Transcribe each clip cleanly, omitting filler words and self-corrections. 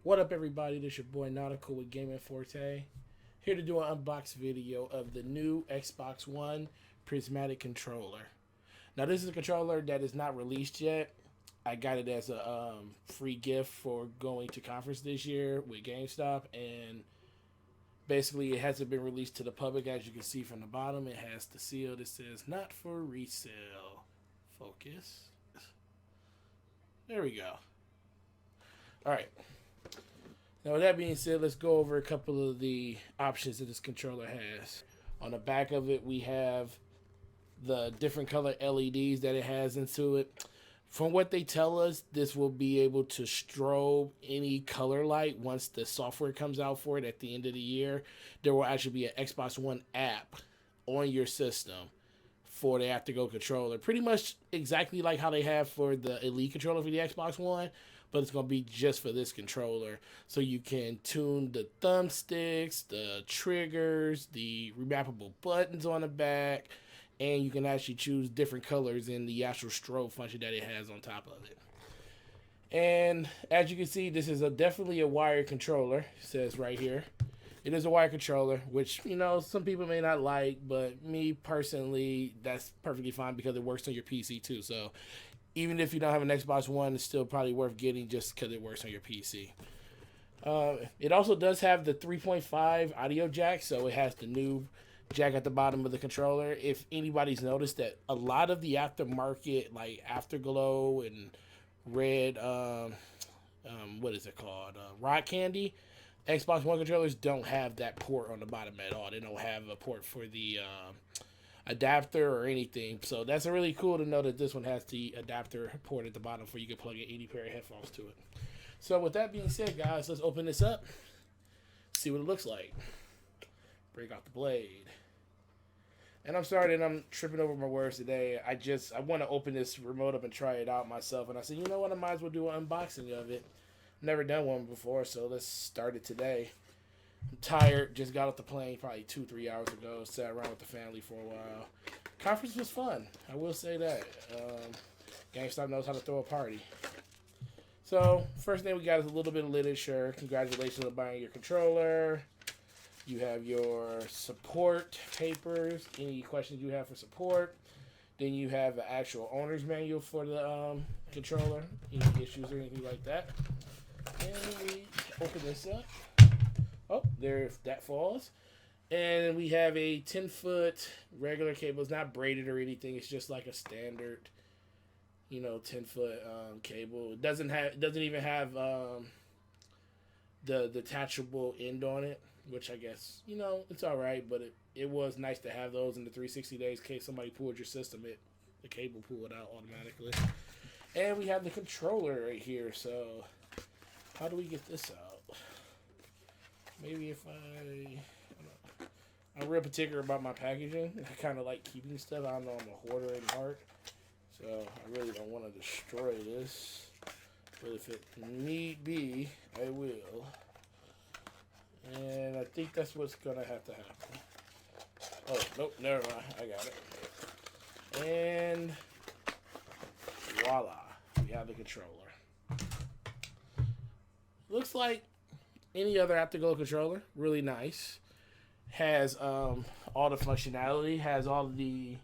What up, everybody? This your boy Nautical with Game Forte. Here to do an unbox video of the new Xbox One Prismatic controller. Now, this is a controller that is not released yet. I got it as a free gift for going to conference this year with GameStop, and basically it hasn't been released to the public. As you can see from the bottom, it has the seal that says "Not for resale." Focus. There we go. All right. Now, with that being said, let's go over a couple of the options that this controller has. On the back of it, we have the different color LEDs that it has into it. From what they tell us, this will be able to strobe any color light once the software comes out for it at the end of the year. There will actually be an Xbox One app on your system for the Afterglow controller. Pretty much exactly like how they have for the Elite controller for the Xbox One, but it's going to be just for this controller. So you can tune the thumbsticks, the triggers, the remappable buttons on the back, and you can actually choose different colors in the actual strobe function that it has on top of it. And as you can see, this is definitely a wired controller. It says right here. It is a wired controller, which, you know, some people may not like, but me personally, that's perfectly fine because it works on your PC too. So even if you don't have an Xbox One, it's still probably worth getting just because it works on your PC. It also does have the 3.5 audio jack, so it has the new jack at the bottom of the controller. If anybody's noticed that a lot of the aftermarket, like Afterglow and Red, what is it called? Rock Candy, Xbox One controllers don't have that port on the bottom at all. They don't have a port for the adapter or anything. So that's really cool to know that this one has the adapter port at the bottom for you can plug in any pair of headphones to it. So with that being said, guys, let's open this up, see what it looks like. Break out the blade. And I'm sorry that I'm tripping over my words today. I want to open this remote up and try it out myself. And I said, you know what, I might as well do an unboxing of it. Never done one before, so let's start it today. I'm tired. Just got off the plane probably 2-3 hours ago. Sat around with the family for a while. Conference was fun. I will say that. GameStop knows how to throw a party. So first thing we got is a little bit of literature. Congratulations on buying your controller. You have your support papers. Any questions you have for support. Then you have the actual owner's manual for the controller. Any issues or anything like that. And we open this up. Oh, there, that falls. And we have a 10-foot regular cable. It's not braided or anything. It's just like a standard, 10-foot cable. It doesn't even have the detachable end on it, which I guess, it's all right. But it was nice to have those in the 360 days in case somebody pulled your system. The cable pulled out automatically. And we have the controller right here. So how do we get this out? Maybe if I'm real particular about my packaging. I kind of like keeping stuff. I don't know, I'm a hoarder at heart. So I really don't want to destroy this. But if it need be, I will. And I think that's what's going to have to happen. Oh, nope, never mind. I got it. And voila. We have the controller. Looks like any other Afterglow controller. Really nice. Has all the functionality. Has all the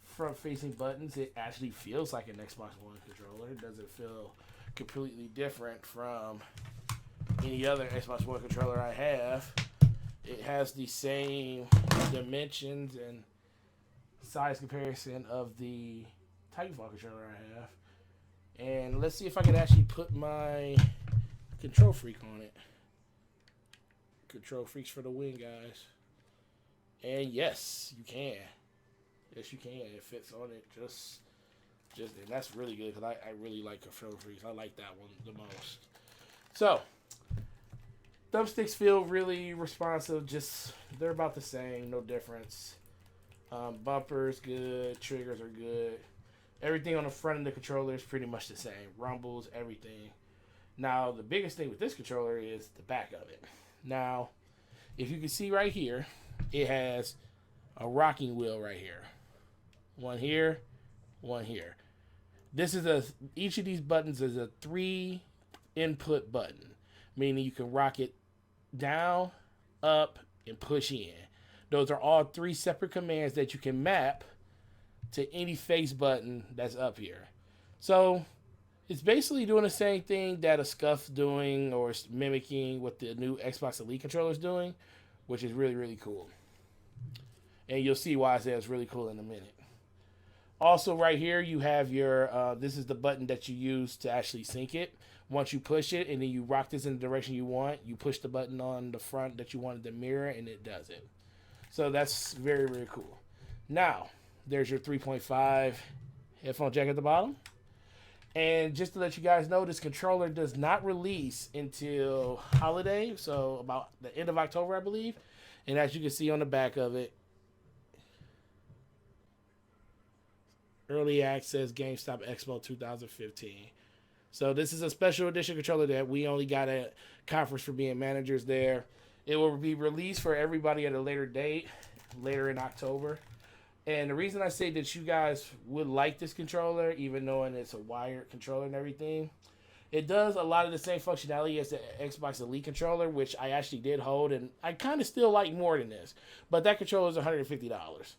front-facing buttons. It actually feels like an Xbox One controller. It doesn't feel completely different from any other Xbox One controller I have. It has the same dimensions and size comparison of the Titanfall controller I have. And let's see if I can actually put my Control Freak on it. Control Freaks for the win, guys. And yes, you can. Yes, you can. It fits on it just and that's really good because I really like Control Freaks. I like that one the most. So, thumbsticks feel really responsive. Just, they're about the same. No difference. Bumpers, good. Triggers are good. Everything on the front of the controller is pretty much the same. Rumbles, everything. Now, the biggest thing with this controller is the back of it. Now, if you can see right here, it has a rocking wheel right here. One here, one here. Each of these buttons is a 3 input button, meaning you can rock it down, up, and push in. Those are all 3 separate commands that you can map to any face button that's up here. So it's basically doing the same thing that a Scuff's doing, or mimicking what the new Xbox Elite controller is doing, which is really, really cool. And you'll see why I say it's really cool in a minute. Also, right here, you have your, this is the button that you use to actually sync it. Once you push it and then you rock this in the direction you want, you push the button on the front that you wanted to mirror and it does it. So that's very, very cool. Now, there's your 3.5 headphone jack at the bottom. And just to let you guys know, this controller does not release until holiday, so about the end of October, I believe. And as you can see on the back of it, Early Access GameStop Expo 2015. So this is a special edition controller that we only got at conference for being managers there. It will be released for everybody at a later date, later in October. And the reason I say that you guys would like this controller, even knowing it's a wired controller and everything, it does a lot of the same functionality as the Xbox Elite controller, which I actually did hold, and I kind of still like more than this. But that controller is $150.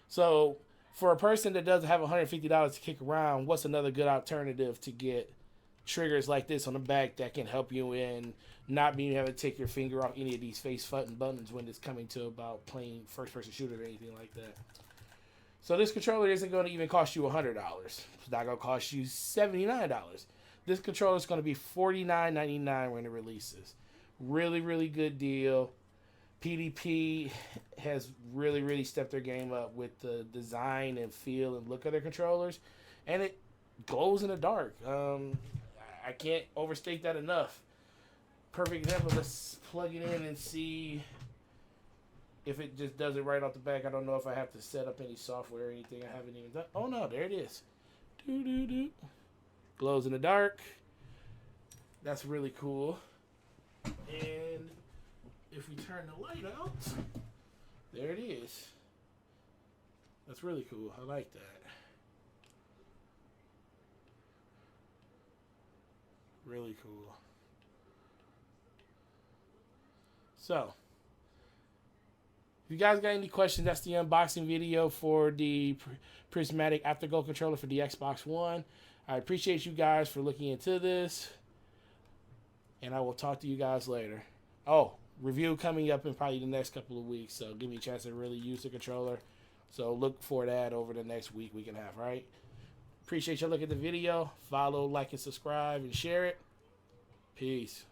So for a person that doesn't have $150 to kick around, what's another good alternative to get triggers like this on the back that can help you in not being able to take your finger off any of these face button buttons when it's coming to about playing first-person shooter or anything like that. So this controller isn't going to even cost you $100. It's not going to cost you $79. This controller is going to be $49.99 when it releases. Really, really good deal. PDP has really, really stepped their game up with the design and feel and look of their controllers. And it glows in the dark. I can't overstate that enough. Perfect example. Let's plug it in and see if it just does it right off the back. I don't know if I have to set up any software or anything. I haven't even done. Oh no, there it is. Glows in the dark. That's really cool. And if we turn the light out, there it is. That's really cool. I like that. Really cool. So, if you guys got any questions, that's the unboxing video for the Prismatic Afterglow controller for the Xbox One. I appreciate you guys for looking into this. And I will talk to you guys later. Oh, review coming up in probably the next couple of weeks. So give me a chance to really use the controller. So look for that over the next week and a half, right? Appreciate you looking at the video. Follow, like, and subscribe, and share it. Peace.